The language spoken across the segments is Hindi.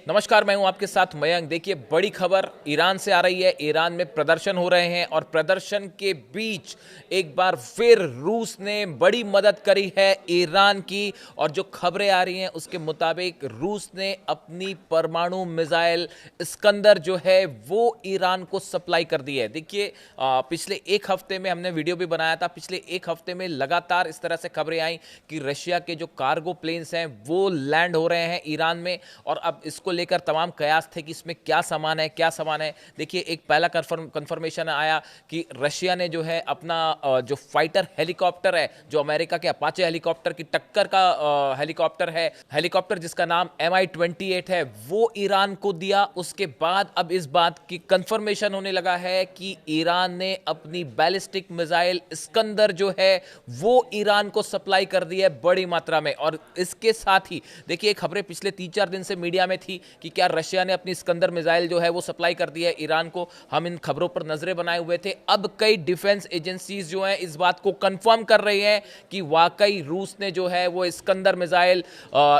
नमस्कार, मैं हूं आपके साथ मयंक। देखिए, बड़ी खबर ईरान से आ रही है। ईरान में प्रदर्शन हो रहे हैं और प्रदर्शन के बीच एक बार फिर रूस ने बड़ी मदद करी है ईरान की। और जो खबरें आ रही हैं उसके मुताबिक रूस ने अपनी परमाणु मिसाइल इस्कंदर जो है वो ईरान को सप्लाई कर दी है। देखिए, पिछले एक हफ्ते में हमने वीडियो भी बनाया था। पिछले एक हफ्ते में लगातार इस तरह से खबरें आई कि रशिया के जो कार्गो प्लेन्स हैं वो लैंड हो रहे हैं ईरान में। और अब इसको लेकर तमाम कयास थे कि इसमें क्या सामान है, क्या सामान है। देखिए, एक पहला कंफर्मेशन आया कि रशिया ने जो है अपना जो फाइटर हेलीकॉप्टर है, जो अमेरिका के अपाचे हेलीकॉप्टर की टक्कर का हेलीकॉप्टर है, हेलीकॉप्टर जिसका नाम MI-28 है, वो ईरान को दिया। उसके बाद अब इस बात की कंफर्मेशन होने लगा है कि ईरान ने अपनी बैलिस्टिक मिसाइल इस्कंदर जो है वो ईरान को सप्लाई कर दी है बड़ी मात्रा में। और इसके साथ ही देखिए, खबरें पिछले 3-4 दिन से मीडिया में थी कि क्या रशिया ने अपनी इस्कंदर मिसाइल जो है वो सप्लाई कर दी है ईरान को। हम इन खबरों पर नजरें बनाए हुए थे। अब कई डिफेंस एजेंसीज जो हैं इस बात को कंफर्म कर रही हैं कि वाकई रूस ने जो है वो इस्कंदर मिसाइल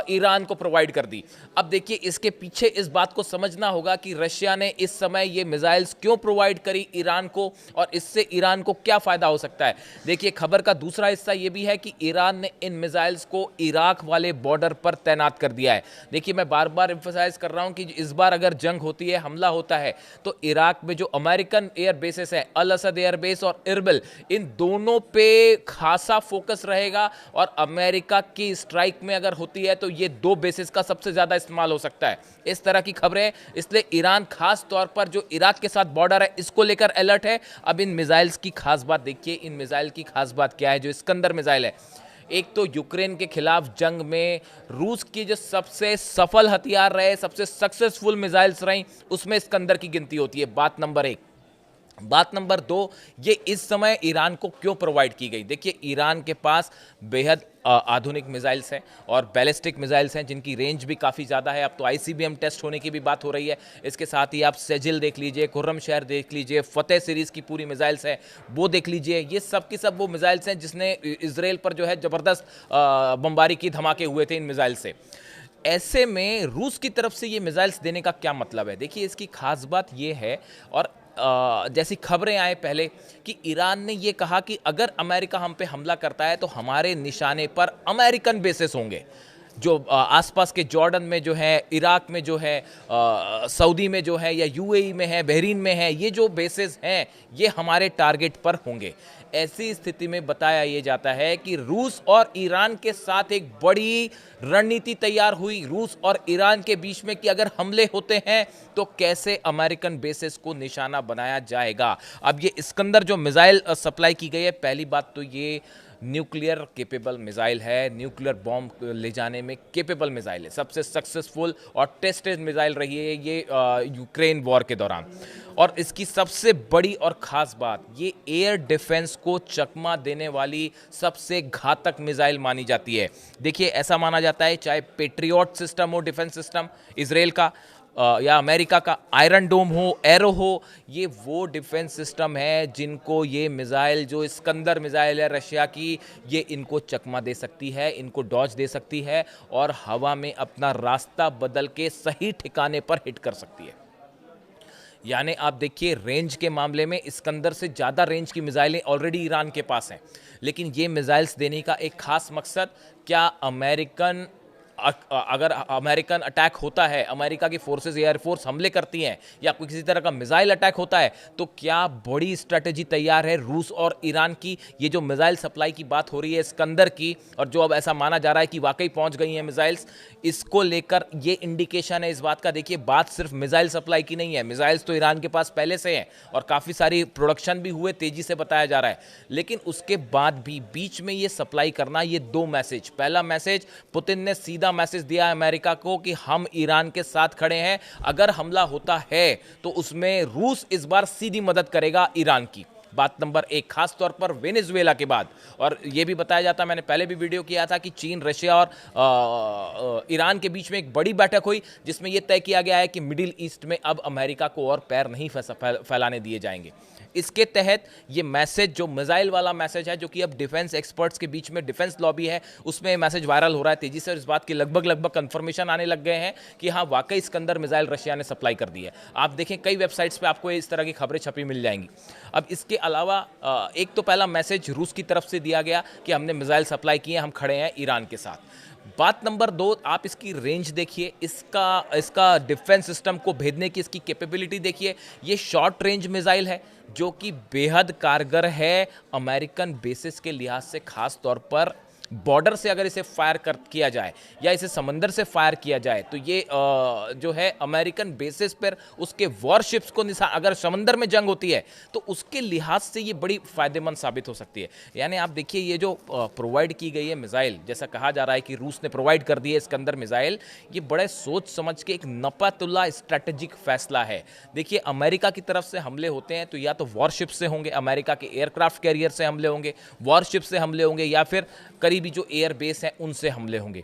ईरान को प्रोवाइड कर दी। अब देखिए, इसके पीछे इस बात को समझना होगा कि रशिया ने इस समय ये मिसाइल्स क्यों प्रोवाइड करी ईरान को और इससे ईरान को क्या फायदा हो सकता है। देखिए, खबर का दूसरा हिस्सा ये भी है कि ईरान ने इन मिसाइल्स को इराक वाले बॉर्डर पर तैनात कर दिया है। देखिए, मैं बार बार एम्फसाइज कर रहा हूं कि इस बार अगर जंग होती है, हमला होता है, तो इराक में जो अमेरिकन एयर बेसेस हैं, अल असद एयर बेस और इरबिल, इन दोनों पे खासा फोकस रहेगा। और अमेरिका की स्ट्राइक में अगर होती है तो ये दो बेसिस का सबसे ज्यादा इस्तेमाल हो सकता है। इस तरह की खबरें, इसलिए ईरान खास तौर पर जो इराक के साथ बॉर्डर है इसको लेकर अलर्ट है। अब इन मिसाइल्स की खास बात देखिए, इन मिसाइल की खास बात क्या है। जो इस्कंदर मिसाइल है, एक तो यूक्रेन के खिलाफ जंग में रूस की जो सबसे सफल हथियार रहे, सबसे सक्सेसफुल मिसाइल्स रही, उसमें इस्कंदर की गिनती होती है। बात नंबर एक। बात नंबर दो, ये इस समय ईरान को क्यों प्रोवाइड की गई। देखिए, ईरान के पास बेहद आधुनिक मिसाइल्स हैं और बैलिस्टिक मिसाइल्स हैं जिनकी रेंज भी काफ़ी ज़्यादा है। अब तो ICBM टेस्ट होने की भी बात हो रही है। इसके साथ ही आप सेजिल देख लीजिए, खुर्रम शहर देख लीजिए, फतेह सीरीज़ की पूरी मिसाइल्स हैं वो देख लीजिए। ये सब की सब वो मिसाइल्स हैं जिसने इसराइल पर जो है ज़बरदस्त बमबारी की, धमाके हुए थे इन मिसाइल से। ऐसे में रूस की तरफ से ये मिसाइल्स देने का क्या मतलब है। देखिए, इसकी खास बात ये है, और जैसी खबरें आए पहले कि ईरान ने ये कहा कि अगर अमेरिका हम पे हमला करता है तो हमारे निशाने पर अमेरिकन बेसेस होंगे। जो आसपास के जॉर्डन में जो है, इराक में जो है, सऊदी में जो है, या UAE में है, बहरीन में है, ये जो बेसेस हैं ये हमारे टारगेट पर होंगे। ऐसी स्थिति में बताया ये जाता है कि रूस और ईरान के साथ एक बड़ी रणनीति तैयार हुई, रूस और ईरान के बीच में, कि अगर हमले होते हैं तो कैसे अमेरिकन बेसेस को निशाना बनाया जाएगा। अब ये इस्कंदर जो मिसाइल सप्लाई की गई है, पहली बात तो ये न्यूक्लियर केपेबल मिसाइल है, न्यूक्लियर बॉम्ब ले जाने में केपेबल मिसाइल है, सबसे सक्सेसफुल और टेस्टेड मिसाइल रही है ये यूक्रेन वॉर के दौरान। और इसकी सबसे बड़ी और ख़ास बात, ये एयर डिफेंस को चकमा देने वाली सबसे घातक मिसाइल मानी जाती है। देखिए, ऐसा माना जाता है, चाहे पेट्रियट सिस्टम हो, डिफेंस सिस्टम इसराइल का, या अमेरिका का आयरन डोम हो, एरो हो, ये वो डिफेंस सिस्टम है जिनको ये मिसाइल, जो इस्कंदर मिसाइल है रशिया की, ये इनको चकमा दे सकती है, इनको डॉज दे सकती है और हवा में अपना रास्ता बदल के सही ठिकाने पर हिट कर सकती है। यानी आप देखिए, रेंज के मामले में इस्कंदर से ज़्यादा रेंज की मिसाइलें ऑलरेडी ईरान के पास हैं। लेकिन ये मिसाइल्स देने का एक खास मकसद, क्या अमेरिकन अगर अमेरिकन अटैक होता है, अमेरिका की फोर्सेस, एयरफोर्स हमले करती हैं, या कोई किसी तरह का मिसाइल अटैक होता है, तो क्या बड़ी स्ट्रेटेजी तैयार है रूस और ईरान की। ये जो मिसाइल सप्लाई की बात हो रही है इस्कंदर की, और जो अब ऐसा माना जा रहा है कि वाकई पहुंच गई हैं मिसाइल्स, इसको लेकर ये इंडिकेशन है इस बात का। देखिए, बात सिर्फ मिसाइल सप्लाई की नहीं है, मिसाइल्स तो ईरान के पास पहले से हैं और काफ़ी सारी प्रोडक्शन भी हुए, तेजी से बताया जा रहा है। लेकिन उसके बाद भी बीच में ये सप्लाई करना, ये दो मैसेज। पहला मैसेज, पुतिन ने सीधा मैसेज दिया अमेरिका को कि हम ईरान के साथ खड़े हैं, अगर हमला होता है तो उसमें रूस इस बार सीधी मदद करेगा ईरान की। बात नंबर एक, खास तौर पर वेनेजुएला के बाद। और यह भी बताया जाता, मैंने पहले भी वीडियो किया था, कि चीन, रशिया और ईरान के बीच में एक बड़ी बैठक हुई जिसमें यह तय किया गया है कि मिडिल ईस्ट में अब अमेरिका को और पैर नहीं फैलाने दिए जाएंगे। इसके तहत ये मैसेज, जो मिसाइल वाला मैसेज है, जो कि अब डिफेंस एक्सपर्ट्स के बीच में, डिफेंस लॉबी है, उसमें मैसेज वायरल हो रहा है तेजी से, और इस बात की लगभग कंफर्मेशन आने लग गए हैं कि हाँ, वाकई इस्कंदर मिसाइल रशिया ने सप्लाई कर दी है। आप देखें कई वेबसाइट्स पे आपको इस तरह की खबरें छपी मिल जाएंगी। अब इसके अलावा एक तो पहला मैसेज रूस की तरफ से दिया गया कि हमने मिसाइल सप्लाई किए, हम खड़े हैं ईरान के साथ। बात नंबर 2, आप इसकी रेंज देखिए, इसका डिफेंस सिस्टम को भेदने की इसकी कैपेबिलिटी देखिए। ये शॉर्ट रेंज मिसाइल है जो कि बेहद कारगर है अमेरिकन बेसिस के लिहाज से, खास तौर पर बॉर्डर से अगर इसे फायर किया जाए या इसे समंदर से फायर किया जाए तो ये जो है अमेरिकन बेसिस पर उसके वॉरशिप्स को निशान, अगर समंदर में जंग होती है तो उसके लिहाज से ये बड़ी फायदेमंद साबित हो सकती है। यानी आप देखिए ये जो प्रोवाइड की गई है मिसाइल, जैसा कहा जा रहा है कि रूस ने प्रोवाइड कर दी है इस्कंदर मिसाइल, ये बड़े सोच समझ के एक नपातुल्ला स्ट्रेटेजिक फैसला है। देखिए अमेरिका की तरफ से हमले होते हैं तो या तो वॉरशिप से होंगे, अमेरिका के एयरक्राफ्ट कैरियर से हमले होंगे, वॉरशिप से हमले होंगे, या फिर करीबी जो एयर बेस हैं उनसे हमले होंगे।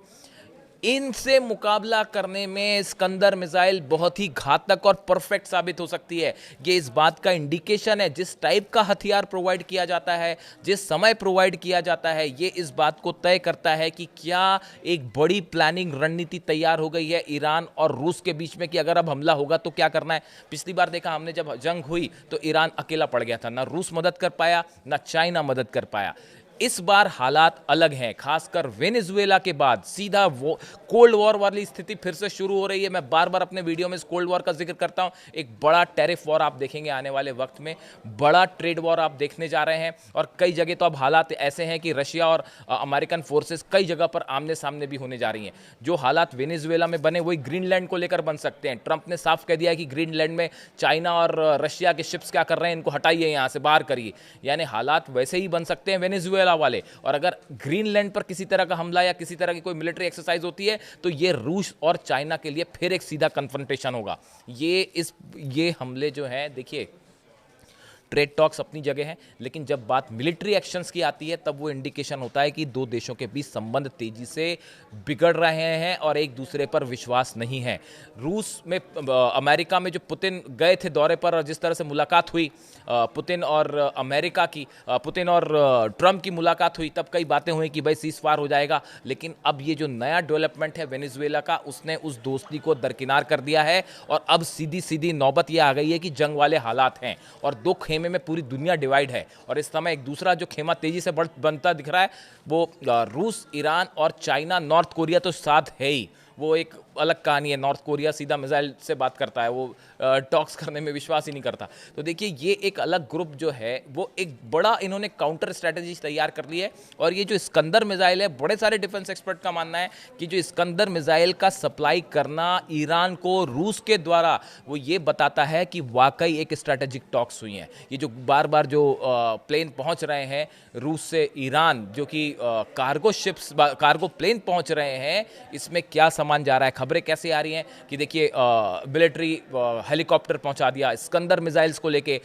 इनसे मुकाबला करने में इस्कंदर मिसाइल बहुत ही घातक और परफेक्ट साबित हो सकती है। ये इस बात का इंडिकेशन है, जिस टाइप का हथियार प्रोवाइड किया जाता है, जिस समय प्रोवाइड किया जाता है, ये इस बात को तय करता है कि क्या एक बड़ी प्लानिंग रणनीति तैयार हो गई है ईरान और रूस के बीच में कि अगर अब हमला होगा तो क्या करना है। पिछली बार देखा हमने, जब जंग हुई तो ईरान अकेला पड़ गया था, ना रूस मदद कर पाया, ना चाइना मदद कर पाया। इस बार हालात अलग हैं, खासकर वेनेजुएला के बाद सीधा वो कोल्ड वॉर वाली स्थिति फिर से शुरू हो रही है। मैं बार बार अपने वीडियो में इस कोल्ड वॉर का जिक्र करता हूं। एक बड़ा टैरिफ वॉर आप देखेंगे आने वाले वक्त में, बड़ा ट्रेड वॉर आप देखने जा रहे हैं, और कई जगह तो अब हालात ऐसे हैं कि रशिया और अमेरिकन फोर्सेस कई जगह पर आमने सामने भी होने जा रही हैं। जो हालात वेनेजुएला में बने वही ग्रीनलैंड को लेकर बन सकते हैं। ट्रंप ने साफ कह दिया है कि ग्रीनलैंड में चाइना और रशिया के शिप्स क्या कर रहे हैं, इनको हटाइए, यहाँ से बाहर करिए। यानी हालात वैसे ही बन सकते हैं वेनेजुएला वाले, और अगर ग्रीनलैंड पर किसी तरह का हमला या किसी तरह की कोई मिलिट्री एक्सरसाइज होती है तो ये रूस और चाइना के लिए फिर एक सीधा कन्फ्रंटेशन होगा। ये हमले जो हैं, देखिए ट्रेड टॉक्स अपनी जगह है, लेकिन जब बात मिलिट्री एक्शंस की आती है तब वो इंडिकेशन होता है कि दो देशों के बीच संबंध तेजी से बिगड़ रहे हैं और एक दूसरे पर विश्वास नहीं है। रूस में, अमेरिका में जो पुतिन गए थे दौरे पर और जिस तरह से मुलाकात हुई पुतिन और अमेरिका की, पुतिन और ट्रंप की मुलाकात हुई, तब कई बातें हुई कि भाई सीज फायर हो जाएगा। लेकिन अब ये जो नया डेवलपमेंट है वेनेजुएला का, उसने उस दोस्ती को दरकिनार कर दिया है, और अब सीधी सीधी नौबत ये आ गई है कि जंग वाले हालात हैं और दो खेमे में पूरी दुनिया डिवाइड है। और इस समय एक दूसरा जो खेमा तेजी से बनता दिख रहा है वो रूस, ईरान और चाइना, नॉर्थ कोरिया तो साथ है ही, वो एक अलग कहानी है। नॉर्थ कोरिया सीधा मिसाइल से बात करता है, वो टॉक्स करने में विश्वास ही नहीं करता। तो देखिए ये एक अलग ग्रुप जो है वो एक बड़ा, इन्होंने काउंटर स्ट्रेटजी तैयार कर ली है। और ये जो इस्कंदर मिसाइल है, बड़े सारे डिफेंस एक्सपर्ट का मानना है कि जो इस्कंदर मिसाइल का सप्लाई करना ईरान को रूस के द्वारा, वो ये बताता है कि वाकई एक स्ट्रेटेजिक टॉक्स हुई हैं। ये जो बार बार जो प्लेन पहुंच रहे हैं रूस से ईरान, जो कि कार्गो शिप्स, कार्गो प्लेन पहुंच रहे हैं, इसमें क्या सामान जा रहा है, खबरें कैसे आ रही हैं कि देखिए मिलिट्री हेलीकॉप्टर पहुंचा दिया इस्कंदर मिसाइल्स को लेके।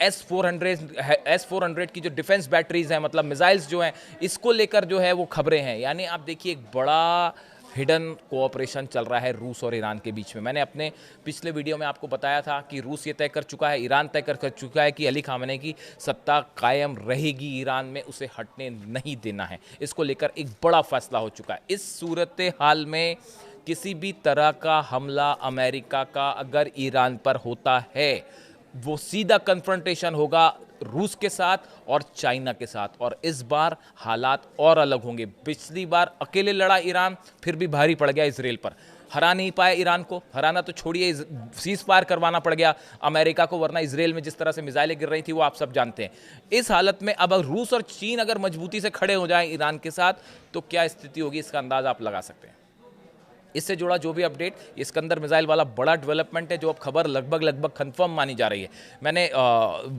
S-400 की जो डिफेंस बैटरीज हैं, मतलब मिसाइल्स जो हैं, इसको लेकर जो है वो खबरें हैं। यानी आप देखिए एक बड़ा हिडन कोऑपरेशन चल रहा है रूस और ईरान के बीच में। मैंने अपने पिछले वीडियो में आपको बताया था कि रूस ये तय कर चुका है, ईरान तय कर चुका है कि अली खामेनी की सत्ता कायम रहेगी ईरान में, उसे हटने नहीं देना है। इसको लेकर एक बड़ा फैसला हो चुका है। इस सूरत हाल में किसी भी तरह का हमला अमेरिका का अगर ईरान पर होता है, वो सीधा कन्फ्रंटेशन होगा रूस के साथ और चाइना के साथ, और इस बार हालात और अलग होंगे। पिछली बार अकेले लड़ा ईरान, फिर भी भारी पड़ गया इजराइल पर, हरा नहीं पाया ईरान को, हराना तो छोड़िए, सीज फायर करवाना पड़ गया अमेरिका को, वरना इजराइल में जिस तरह से मिसाइलें गिर रही थी वो आप सब जानते हैं। इस हालत में अब रूस और चीन अगर मजबूती से खड़े हो जाएं ईरान के साथ, तो क्या स्थिति होगी इसका अंदाजा आप लगा सकते हैं। इससे जुड़ा जो भी अपडेट, इस्कंदर मिसाइल वाला बड़ा डेवलपमेंट है, जो अब खबर लगभग कंफर्म मानी जा रही है। मैंने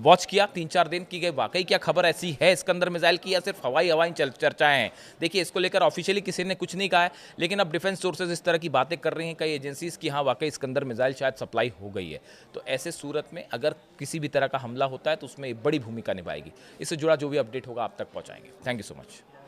वॉच किया 3-4 दिन की गई, वाकई क्या खबर ऐसी है इस्कंदर मिसाइल की, या सिर्फ हवाई चर्चाएं हैं। देखिए इसको लेकर ऑफिशियली किसी ने कुछ नहीं कहा है, लेकिन अब डिफेंस सोर्सेज इस तरह की बातें कर रही हैं कई एजेंसीज की, हाँ वाकई इस्कंदर मिसाइल शायद सप्लाई हो गई है। तो ऐसे सूरत में अगर किसी भी तरह का हमला होता है तो उसमें बड़ी भूमिका निभाएगी। इससे जुड़ा जो भी अपडेट होगा आप तक पहुँचाएंगे। Thank you so much.